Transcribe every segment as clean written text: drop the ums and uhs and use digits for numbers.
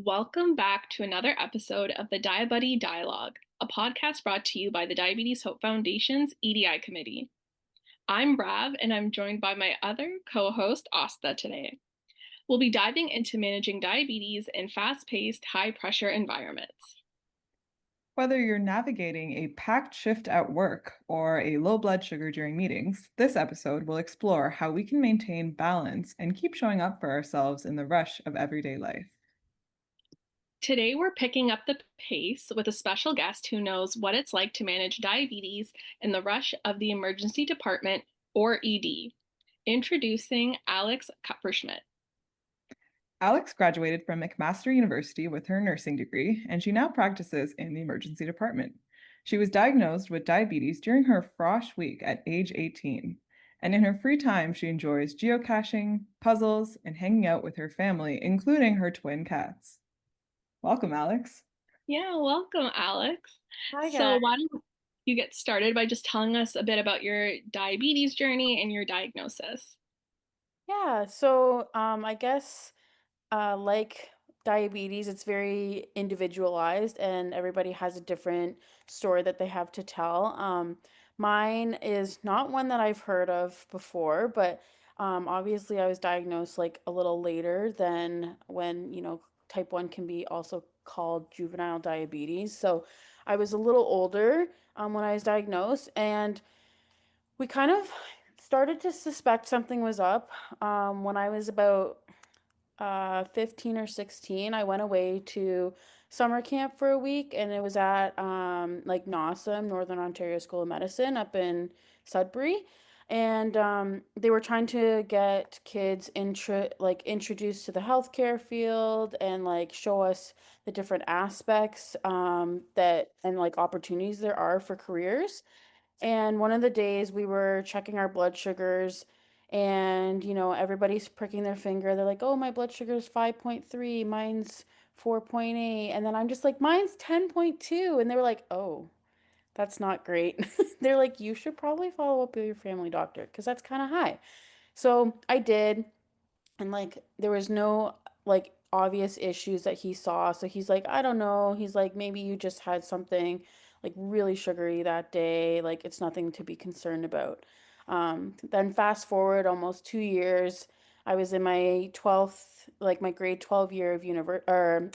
Welcome back to another episode of the Diabuddy Dialogue, a podcast brought to you by the Diabetes Hope Foundation's EDI committee. I'm Rav, and I'm joined by my other co-host, Aastha, today. We'll be diving into managing diabetes in fast-paced, high-pressure environments. Whether you're navigating a packed shift at work or a low blood sugar during meetings, this episode will explore how we can maintain balance and keep showing up for ourselves in the rush of everyday life. Today, we're picking up the pace with a special guest who knows what it's like to manage diabetes in the rush of the emergency department, or ED. Introducing Alex Kupferschmidt. Alex graduated from McMaster University with her nursing degree, and she now practices in the emergency department. She was diagnosed with diabetes during her frosh week at age 18. And in her free time, she enjoys geocaching, puzzles, and hanging out with her family, including her twin cats. Welcome, Alex. Yeah, welcome, Alex. Hi, So, guys. why don't you get started by just telling us a bit about your diabetes journey and your diagnosis? I guess like diabetes, it's very individualized and everybody has a different story that they have to tell. Mine is not one that I've heard of before, but obviously I was diagnosed like a little later than when, type 1 can be also called juvenile diabetes. So I was a little older when I was diagnosed, and we kind of started to suspect something was up when I was about 15 or 16. I went away to summer camp for a week, and it was at like NASM, Northern Ontario School of Medicine, up in Sudbury. And they were trying to get kids introduced to the healthcare field and like show us the different aspects that and like opportunities there are for careers. And one of the days we were checking our blood sugars, and everybody's pricking their finger. They're like, "Oh, my blood sugar is 5.3, mine's 4.8." And then I'm just like, "Mine's 10.2." And they were like, "Oh, that's not great." They're like, "You should probably follow up with your family doctor because that's kind of high." So I did, and like there was no like obvious issues that he saw. So he's like, "I don't know." He's like, "Maybe you just had something like really sugary that day. Like it's nothing to be concerned about." Then fast forward almost 2 years, I was in my 12th, like my grade 12 year of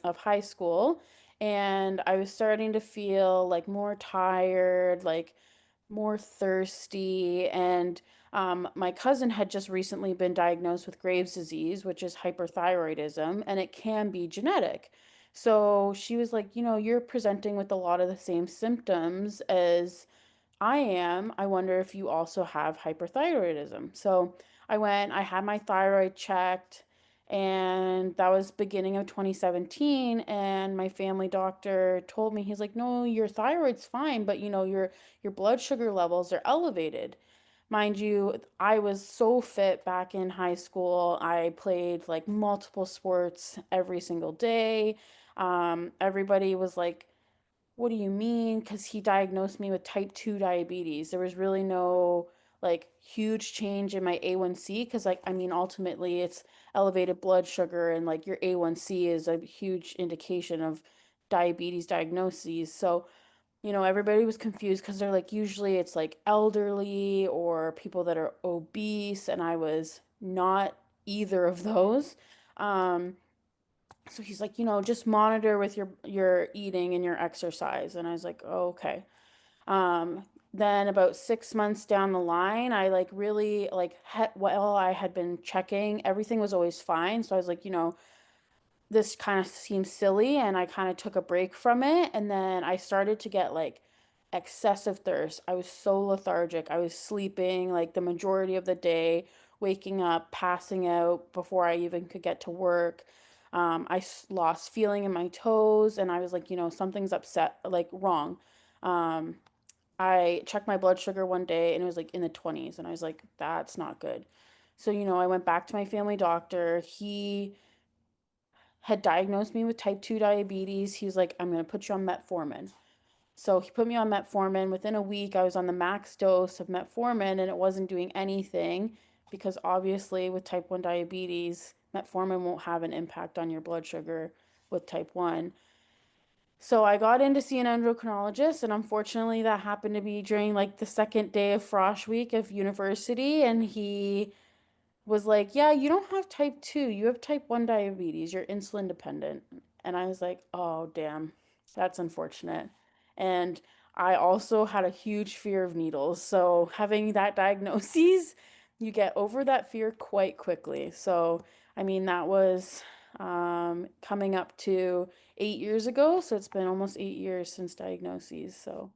of high school, and I was starting to feel like more tired, like more thirsty. And my cousin had just recently been diagnosed with Graves' disease, which is hyperthyroidism, and it can be genetic. So she was like, "You're presenting with a lot of the same symptoms as I am. I wonder if you also have hyperthyroidism." So I went, I had my thyroid checked, and that was beginning of 2017. And my family doctor told me, he's like, "No, your thyroid's fine, but your blood sugar levels are elevated." Mind you, I was so fit back in high school. I played like multiple sports every single day. Everybody was like, "What do you mean?" Because he diagnosed me with type 2 diabetes. There was really no like huge change in my A1C because like I mean ultimately it's elevated blood sugar, and like your A1C is a huge indication of diabetes diagnoses. So, everybody was confused because they're like usually it's like elderly or people that are obese, and I was not either of those. Um, so he's like, just monitor with your eating and your exercise. And I was like, "Oh, okay." Um, then about 6 months down the line, I like really like while I had been checking, everything was always fine. So I was like, this kind of seems silly, and I kind of took a break from it. And then I started to get like excessive thirst. I was so lethargic. I was sleeping like the majority of the day, waking up, passing out before I even could get to work. Lost feeling in my toes, and I was like, something's upset, like wrong. Um, I checked my blood sugar one day, and it was like in the 20s, and I was like, "That's not good." So, I went back to my family doctor. He had diagnosed me with type 2 diabetes. He was like, "I'm going to put you on metformin." So he put me on metformin. Within a week, I was on the max dose of metformin, and it wasn't doing anything because obviously with type 1 diabetes, metformin won't have an impact on your blood sugar with type 1. So I got in to see an endocrinologist, and unfortunately, that happened to be during like the second day of frosh week of university, and he was like, "Yeah, you don't have type 2, you have type 1 diabetes, you're insulin dependent." And I was like, "Oh, damn, that's unfortunate." And I also had a huge fear of needles. So having that diagnosis, you get over that fear quite quickly. So, I mean, that was coming up to 8 years ago. So it's been almost 8 years since diagnoses. So,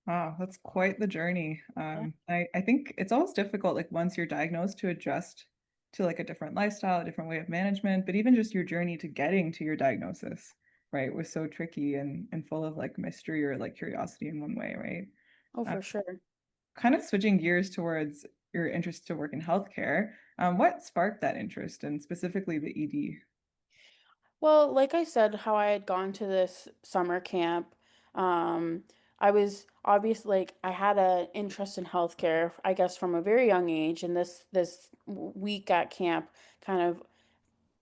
Wow, that's quite the journey. yeah, I think it's always difficult, like once you're diagnosed, to adjust to like a different lifestyle, a different way of management, but even just your journey to getting to your diagnosis, right, was so tricky and full of like mystery or like curiosity in one way, right? oh, Uh, for sure. Kind of switching gears towards your interest to work in healthcare, what sparked that interest and specifically the ED? Well, like I said, how I had gone to this summer camp, um, I was obviously like I had an interest in healthcare, I guess from a very young age, and this week at camp kind of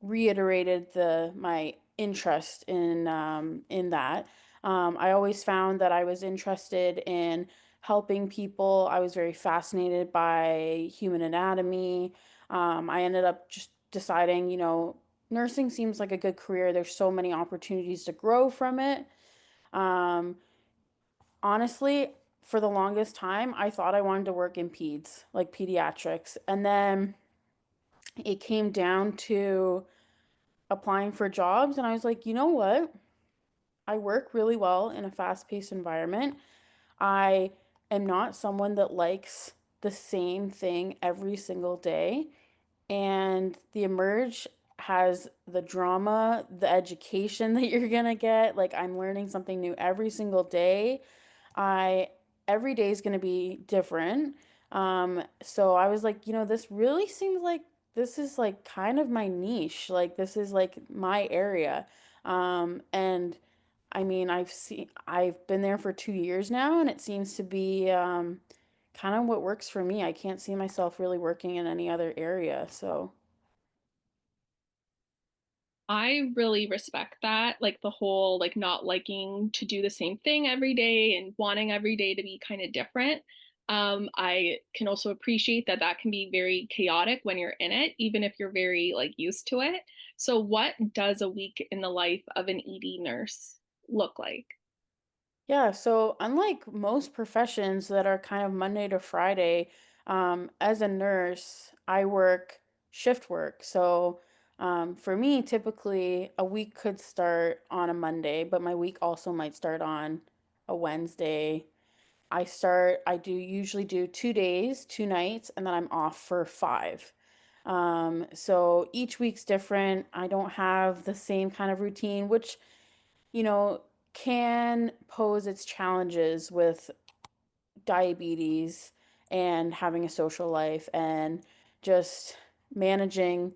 reiterated the my interest in that. I always found that I was interested in helping people. I was very fascinated by human anatomy. I ended up just deciding, nursing seems like a good career. There's so many opportunities to grow from it. Um, Honestly, for the longest time, I thought I wanted to work in peds, like pediatrics. And then it came down to applying for jobs, and I was like, you know what? I work really well in a fast-paced environment. I am not someone that likes the same thing every single day. And the Emerge has the drama, the education that you're gonna get. Like I'm learning something new every single day. I every day is going to be different. So I was like, this really seems like this is like kind of my niche. Like this is like my area. And I mean, I've been there for 2 years now, and it seems to be kind of what works for me. I can't see myself really working in any other area. So, I really respect that, like the whole like not liking to do the same thing every day and wanting every day to be kind of different. I can also appreciate that that can be very chaotic when you're in it, even if you're very like used to it. So, what does a week in the life of an ED nurse look like? yeah, so unlike most professions that are kind of Monday to Friday, as a nurse, I work shift work. So for me, typically a week could start on a Monday, but my week also might start on a Wednesday. I do usually do 2 days, 2 nights, and then I'm off for five. So each week's different. I don't have the same kind of routine, which you know, can pose its challenges with diabetes and having a social life and just managing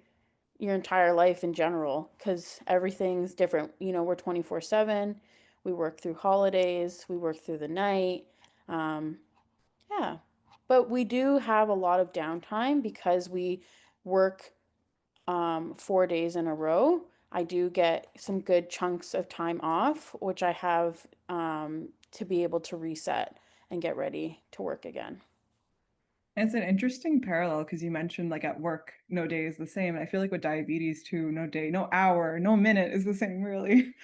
your entire life in general because everything's different. We're 24/7. We work through holidays, we work through the night. Um, yeah. But we do have a lot of downtime because we work 4 days in a row. I do get some good chunks of time off, which I have to be able to reset and get ready to work again. And it's an interesting parallel because you mentioned like at work, no day is the same. And I feel like with diabetes too, no day, no hour, no minute is the same, really.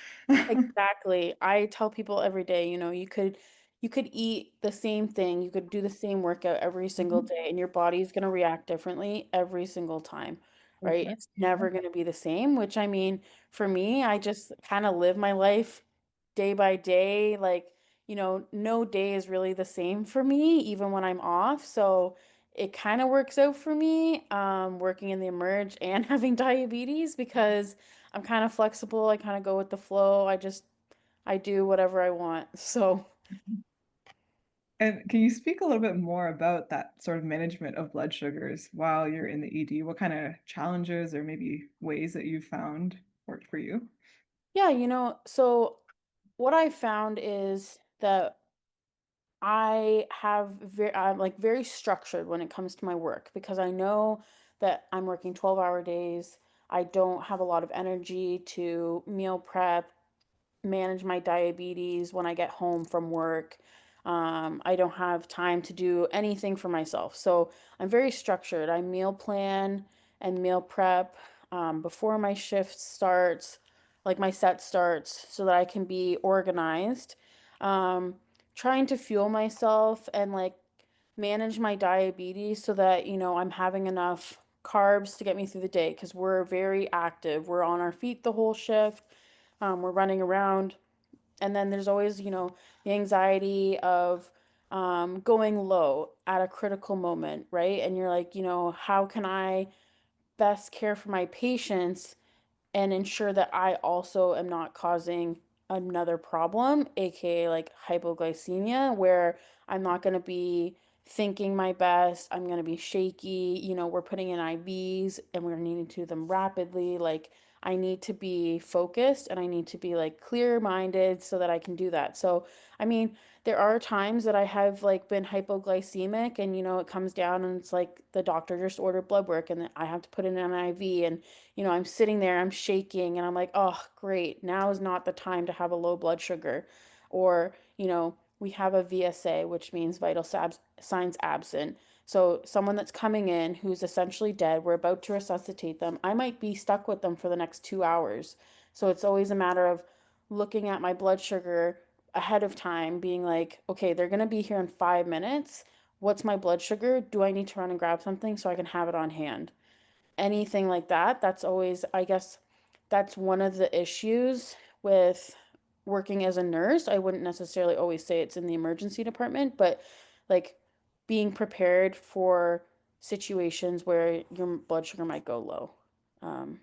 Exactly. I tell people every day, you could eat the same thing, you could do the same workout every single Mhm. day, and your body's going to react differently every single time, For right? sure. It's Yeah. never going to be the same, which I mean, for me, I just kind of live my life day by day. Like, no day is really the same for me, even when I'm off. So it kind of works out for me, working in the Emerge and having diabetes because I'm kind of flexible. I kind of go with the flow. I do whatever I want. So, And can you speak a little bit more about that sort of management of blood sugars while you're in the ED? What kind of challenges or maybe ways that you found worked for you? yeah, so what I found is that I'm like very structured when it comes to my work because I know that I'm working 12-hour days. I don't have a lot of energy to meal prep, manage my diabetes when I get home from work. I don't have time to do anything for myself. So I'm very structured. I meal plan and meal prep before my shift starts, like my set starts, so that I can be organized. Um, Trying to fuel myself and like manage my diabetes so that, I'm having enough carbs to get me through the day because we're very active. We're on our feet the whole shift. We're running around. And then there's always, the anxiety of going low at a critical moment, right? And you're like, how can I best care for my patients and ensure that I also am not causing another problem, aka like hypoglycemia, where I'm not going to be thinking my best. I'm going to be shaky. We're putting in IVs and we're needing to do them rapidly. Like, I need to be focused and I need to be like clear minded so that I can do that. So, I mean, there are times that I have like been hypoglycemic and it comes down and it's like the doctor just ordered blood work and then I have to put in an IV and I'm sitting there, I'm shaking, and I'm like, oh, great, now is not the time to have a low blood sugar. Or, we have a VSA, which means signs absent. So, someone that's coming in who's essentially dead, we're about to resuscitate them. I might be stuck with them for the next 2 hours. So, it's always a matter of looking at my blood sugar ahead of time, being like, okay, they're going to be here in 5 minutes. What's my blood sugar? Do I need to run and grab something so I can have it on hand? Anything like that. That's always, I guess, that's one of the issues with working as a nurse. I wouldn't necessarily always say it's in the emergency department, but like being prepared for situations where your blood sugar might go low. Um,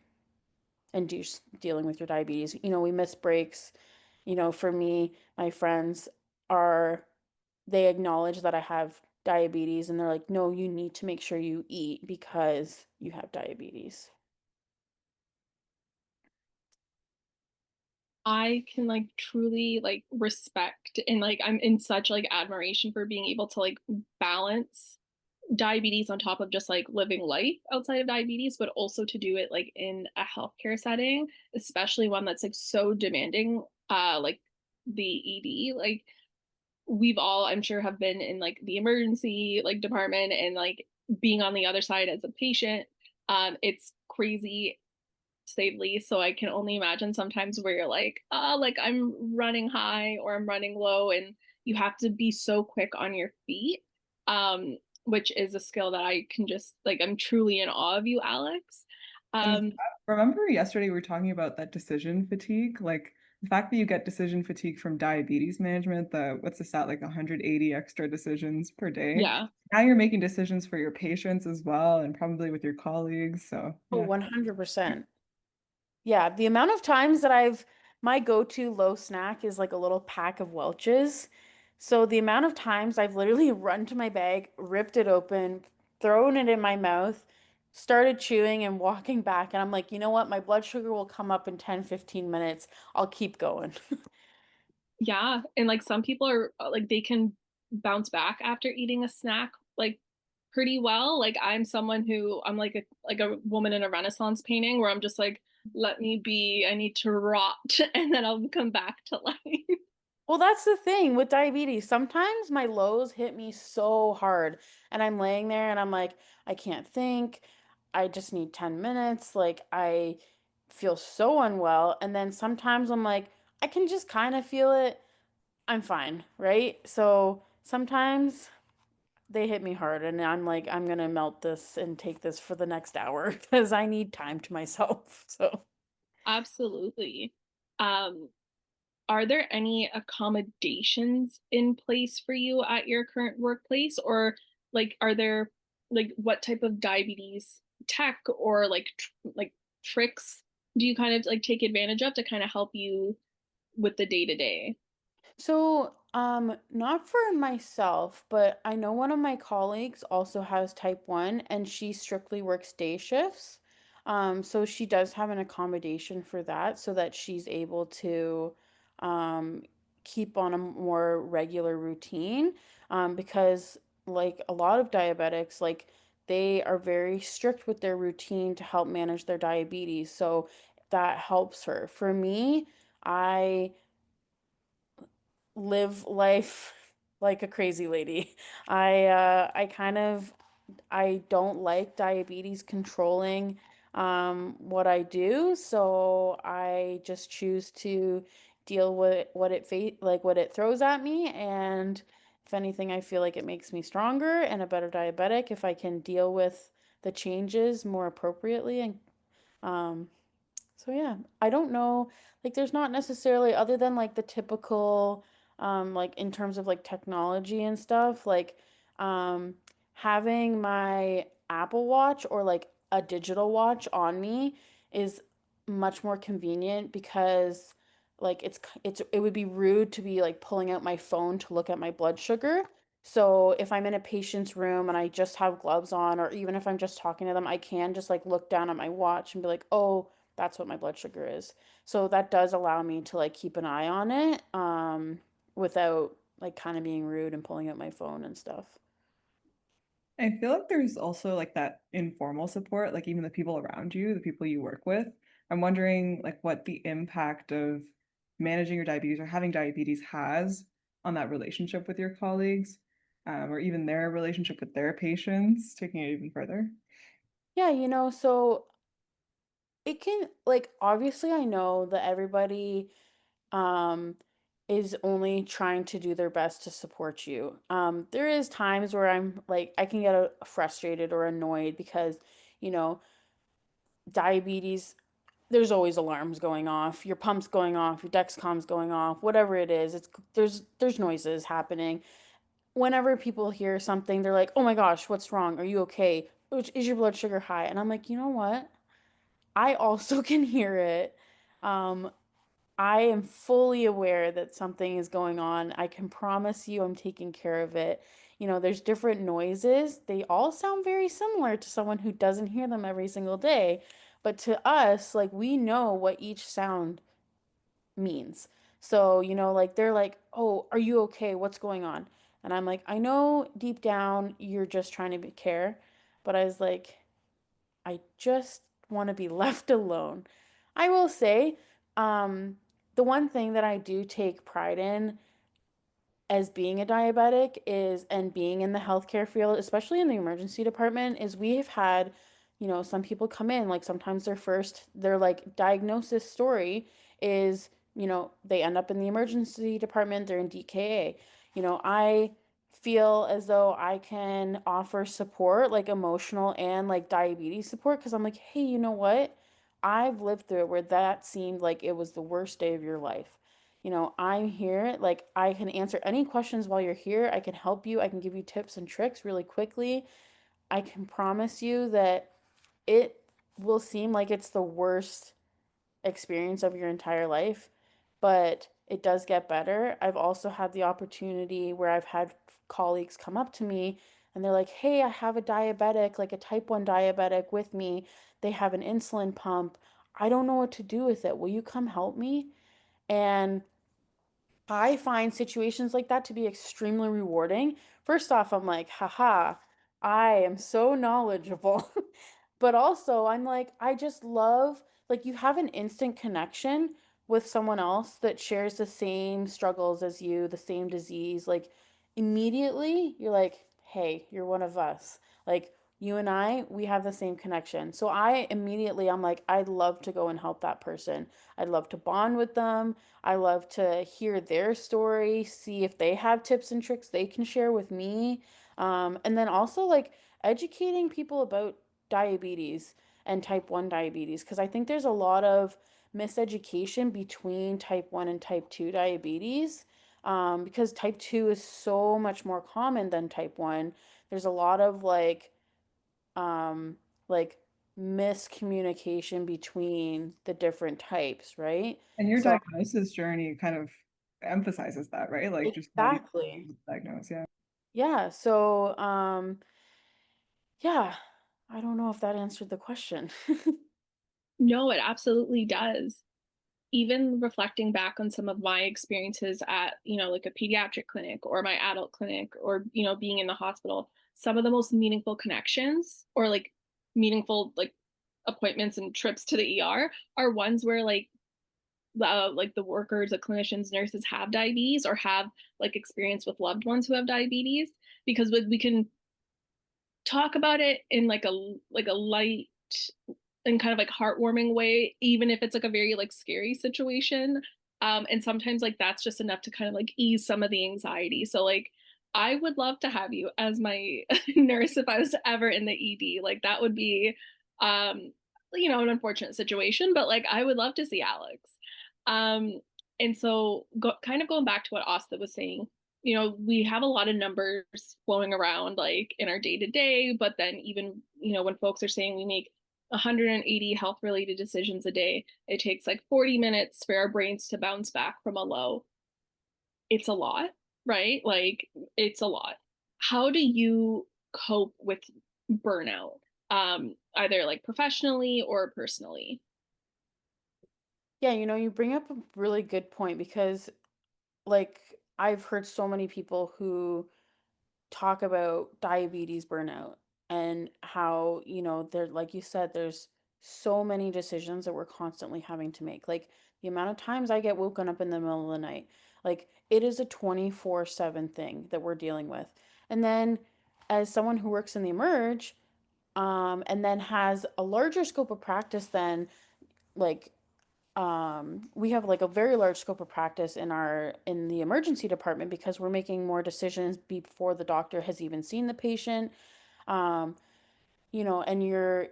and dealing with your diabetes. We miss breaks. For me, my friends are, they acknowledge that I have diabetes and they're like, no, you need to make sure you eat because you have diabetes. I can like truly like respect and like I'm in such like admiration for being able to like balance diabetes on top of just like living life outside of diabetes, but also to do it like in a healthcare setting, especially one that's like so demanding, like the ED. Like we've all, I'm sure, have been in like the emergency like department and like being on the other side as a patient. It's crazy to say the least. So I can only imagine sometimes where you're like I'm running high or I'm running low, and you have to be so quick on your feet. Which is a skill that I can just like, I'm truly in awe of you, Alex. And Um, remember yesterday we were talking about that decision fatigue, like the fact that you get decision fatigue from diabetes management, the what's the stat, like 180 extra decisions per day. yeah, Now you're making decisions for your patients as well and probably with your colleagues. So Oh, yeah. 100%. Yeah, the amount of times that my go-to low snack is like a little pack of Welch's. So the amount of times I've literally run to my bag, ripped it open, thrown it in my mouth, started chewing and walking back, and I'm like, you know what? My blood sugar will come up in 10, 15 minutes. I'll keep going. yeah. And like some people are like they can bounce back after eating a snack like pretty well. Like I'm someone who I'm like a woman in a Renaissance painting where I'm just like, let me be, I need to rot and then I'll come back to life. Well, that's the thing with diabetes. Sometimes my lows hit me so hard, and I'm laying there and I'm like, I can't think. I just need 10 minutes. Like, I feel so unwell. And then sometimes I'm like, I can just kind of feel it. I'm fine, right? So sometimes they hit me hard, and I'm like, I'm gonna melt this and take this for the next hour because I need time to myself. So. Absolutely. Um, are there any accommodations in place for you at your current workplace, or like are there like what type of diabetes tech or like like tricks do you kind of like take advantage of to kind of help you with the day to day? So, not for myself, but I know one of my colleagues also has type 1 and she strictly works day shifts. So she does have an accommodation for that so that she's able to um, keep on a more regular routine. Because like a lot of diabetics, like they are very strict with their routine to help manage their diabetes. So that helps her. For me, I live life like a crazy lady. I kind of I don't like diabetes controlling what I do, so I just choose to deal with what it throws at me, and if anything, I feel like it makes me stronger and a better diabetic if I can deal with the changes more appropriately and um, so yeah, I don't know. Like, there's not necessarily other than like the typical, like in terms of like technology and stuff, like um, having my Apple Watch or like a digital watch on me is much more convenient because like it would be rude to be like pulling out my phone to look at my blood sugar. So if I'm in a patient's room and I just have gloves on, or even if I'm just talking to them, I can just like look down at my watch and be like, oh, that's what my blood sugar is. So that does allow me to like keep an eye on it, without like kind of being rude and pulling out my phone and stuff. I feel like there's also like that informal support, like even the people around you, the people you work with. I'm wondering like what the impact of managing your diabetes or having diabetes has on that relationship with your colleagues, or even their relationship with their patients, taking it even further. Yeah, so it can like obviously I know that everybody um is only trying to do their best to support you. There is times where I'm like I can get frustrated or annoyed because, you know, diabetes there's always alarms going off, your pump's going off, your Dexcom's going off, whatever it is. It's there's noises happening. Whenever people hear something, they're like, "Oh my gosh, what's wrong? Are you okay? Is your blood sugar high?" And I'm like, "You know what? I also can hear it. Um, I am fully aware that something is going on. I can promise you I'm taking care of it. There's different noises. They all sound very similar to someone who doesn't hear them every single day. But to us, like we know what each sound means. So, like they're like, "Oh, are you okay? What's going on?" And I'm like, "I know deep down you're just trying to be care." But I was like, I just want to be left alone. I will say, um, the one thing that I do take pride in as being a diabetic is and being in the healthcare field, especially in the emergency department, is we have had, some people come in, like sometimes their like diagnosis story is, they end up in the emergency department, they're in DKA. I feel as though I can offer support, like emotional and like diabetes support, because I'm like, hey, you know what? I've lived through it where that seemed like it was the worst day of your life. I'm here. Like, I can answer any questions while you're here. I can help you. I can give you tips and tricks really quickly. I can promise you that it will seem like it's the worst experience of your entire life, but it does get better. I've also had the opportunity where I've had colleagues come up to me and they're like, hey, I have a diabetic, like a type 1 diabetic with me. They have an insulin pump. I don't know what to do with it. Will you come help me? And I find situations like that to be extremely rewarding. First off, I'm like, haha, I am so knowledgeable. But also, I'm like, I just love, like, you have an instant connection with someone else that shares the same struggles as you, the same disease. Like, immediately, you're like, hey, you're one of us. Like, you and I, we have the same connection. So I'm like, I'd love to go and help that person. I'd love to bond with them. I love to hear their story, see if they have tips and tricks they can share with me. And then also like educating people about diabetes and type 1 diabetes, because I think there's a lot of miseducation between type 1 and type 2 diabetes. Because type 2 is so much more common than type 1. There's a lot of um, like miscommunication between the different types, right? And your So diagnosis journey kind of emphasizes that, right? Like just how do exactly. you diagnose? Yeah. Yeah. So, yeah, I don't know if that answered the question. No, it absolutely does. Even reflecting back on some of my experiences at, like a pediatric clinic or my adult clinic or, being in the hospital, some of the most meaningful connections or like meaningful like appointments and trips to the ER are ones where like the workers, the clinicians, nurses have diabetes or have like experience with loved ones who have diabetes, because we can talk about it in like a light and kind of like heartwarming way, even if it's like a very like scary situation. And sometimes like that's just enough to kind of like ease some of the anxiety. So like I would love to have you as my nurse if I was ever in the ED. Like that would be um an unfortunate situation, but like I would love to see Alex. Um and so kind of going back to what Asta was saying, we have a lot of numbers flowing around like in our day to day, but then even, when folks are saying we make 180 health related decisions a day, it takes like 40 minutes for our brains to bounce back from a low. It's a lot, right? Like it's a lot. How do you cope with burnout? Either like professionally or personally? Yeah, you bring up a really good point because, like, I've heard so many people who talk about diabetes burnout and how, there, like you said, there's so many decisions that we're constantly having to make. Like, the amount of times I get woken up in the middle of the night, like, it is a 24/7 thing that we're dealing with. And then, as someone who works in the emerge, and then has a larger scope of practice than like we have like a very large scope of practice in the emergency department because we're making more decisions before the doctor has even seen the patient. um, and you're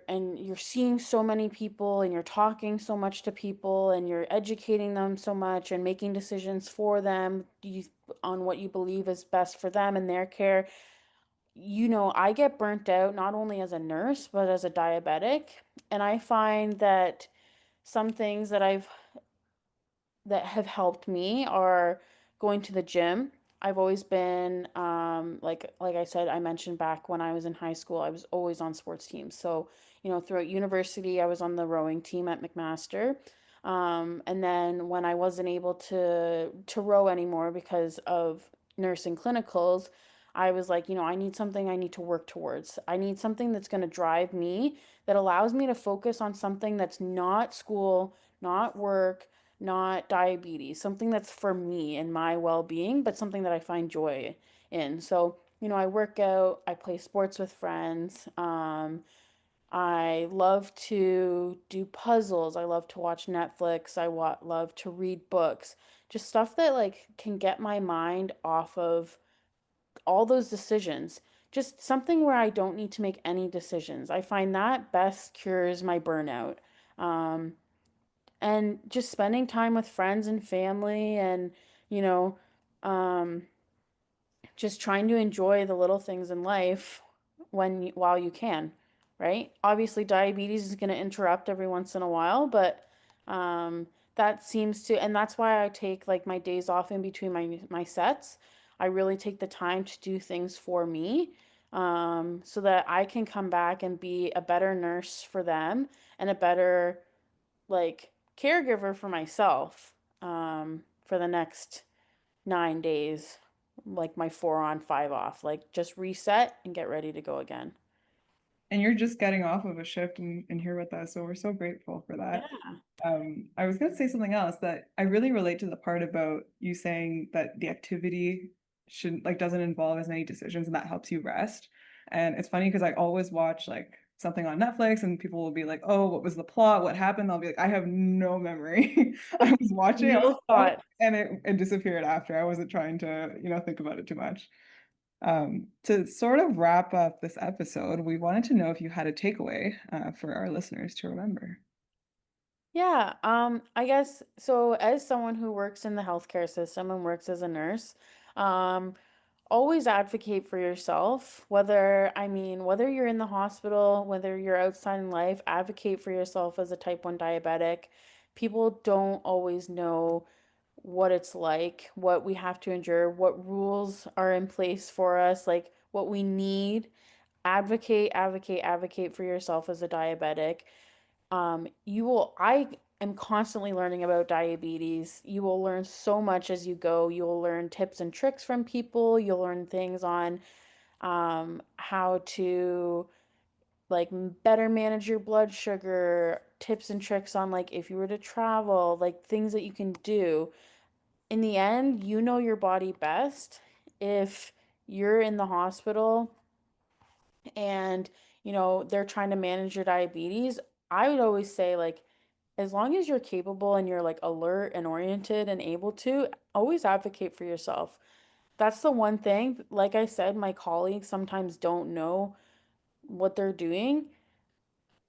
seeing so many people and you're talking so much to people and you're educating them so much and making decisions for them on what you believe is best for them and their care. I get burnt out not only as a nurse but as a diabetic, and I find that some things that have helped me are going to the gym. I've always been like I said, I mentioned back when I was in high school, I was always on sports teams. So, throughout university, I was on the rowing team at McMaster. And then when I wasn't able to row anymore because of nursing clinicals, I was like, I need something I need to work towards. I need something that's going to drive me, that allows me to focus on something that's not school, not work, not diabetes, something that's for me and my well being, but something that I find joy in. So, I work out, I play sports with friends. I love to do puzzles. I love to watch Netflix. Love to read books. Just stuff that like can get my mind off of all those decisions. Just something where I don't need to make any decisions. I find that best cures my burnout. Um, and just spending time with friends and family and you know um just trying to enjoy the little things in life while you can, right? Obviously diabetes is going to interrupt every once in a while, but um that seems to, and that's why I take like my days off in between my sets. I really take the time to do things for me, so that I can come back and be a better nurse for them and a better like caregiver for myself, for the next 9 days, like my 4 on 5 off, like just reset and get ready to go again. And you're just getting off of a shift and here with us, so we're so grateful for Yeah. that. I was going to say something else that I really relate to the part about you saying that the activity shouldn't like doesn't involve as many decisions and that helps you rest. And it's funny because I always watch like something on Netflix and people will be like, "Oh, what was the plot? What happened?" I'll be like, "I have no memory." I was watching, I was No like, "Oh," thought. and it disappeared after. I wasn't trying to, think about it too much. To sort of wrap up this episode, we wanted to know if you had a takeaway for our listeners to remember. Yeah, I guess so. As someone who works in the healthcare system and works as a nurse, um, always advocate for yourself. Whether you're in the hospital, whether you're outside in life, advocate for yourself as a type 1 diabetic. People don't always know what it's like, what we have to endure, what rules are in place for us, like what we need. Advocate, advocate, advocate for yourself as a diabetic. I am constantly learning about diabetes. You will learn so much as you go. You will learn tips and tricks from people. You'll learn things on how to like better manage your blood sugar, tips and tricks on like if you were to travel, like things that you can do. In the end, you know your body best. If you're in the hospital and, they're trying to manage your diabetes, I would always say like as long as you're capable and you're like alert and oriented and able to, always advocate for yourself. That's the one thing, like I said, my colleagues sometimes don't know what they're doing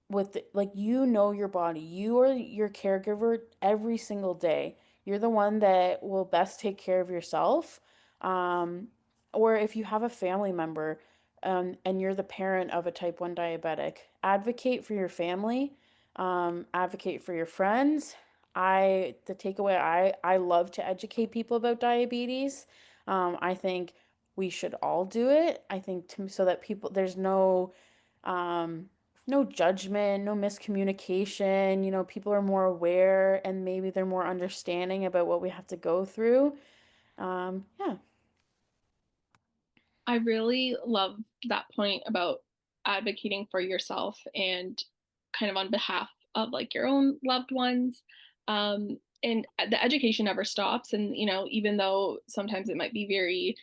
with like your body. You are your caregiver every single day. You're the one that will best take care of yourself. Um, or if you have a family member, and you're the parent of a type 1 diabetic, advocate for your family, advocate for your friends. The takeaway, I love to educate people about diabetes. I think we should all do it. I think so that there's um, no judgment, no miscommunication. People are more aware and maybe they're more understanding about what we have to go through. Yeah. I really love that point about advocating for yourself and kind of on behalf of like your own loved ones. And the education never stops. And, even though sometimes it might be very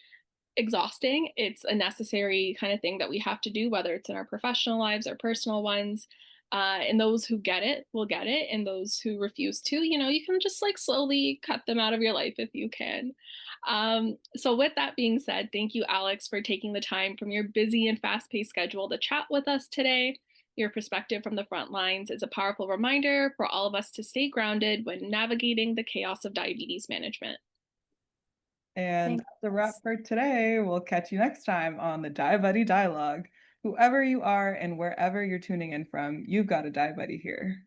exhausting, it's a necessary kind of thing that we have to do, whether it's in our professional lives or personal ones. And those who get it will get it. And those who refuse to, you can just like slowly cut them out of your life if you can. So, with that being said, thank you, Alex, for taking the time from your busy and fast paced schedule to chat with us today. Your perspective from the front lines is a powerful reminder for all of us to stay grounded when navigating the chaos of diabetes management. And Thanks. that's a wrap for today. We'll catch you next time on the Diabuddy Dialogue. Whoever you are and wherever you're tuning in from, you've got a Diabuddy here.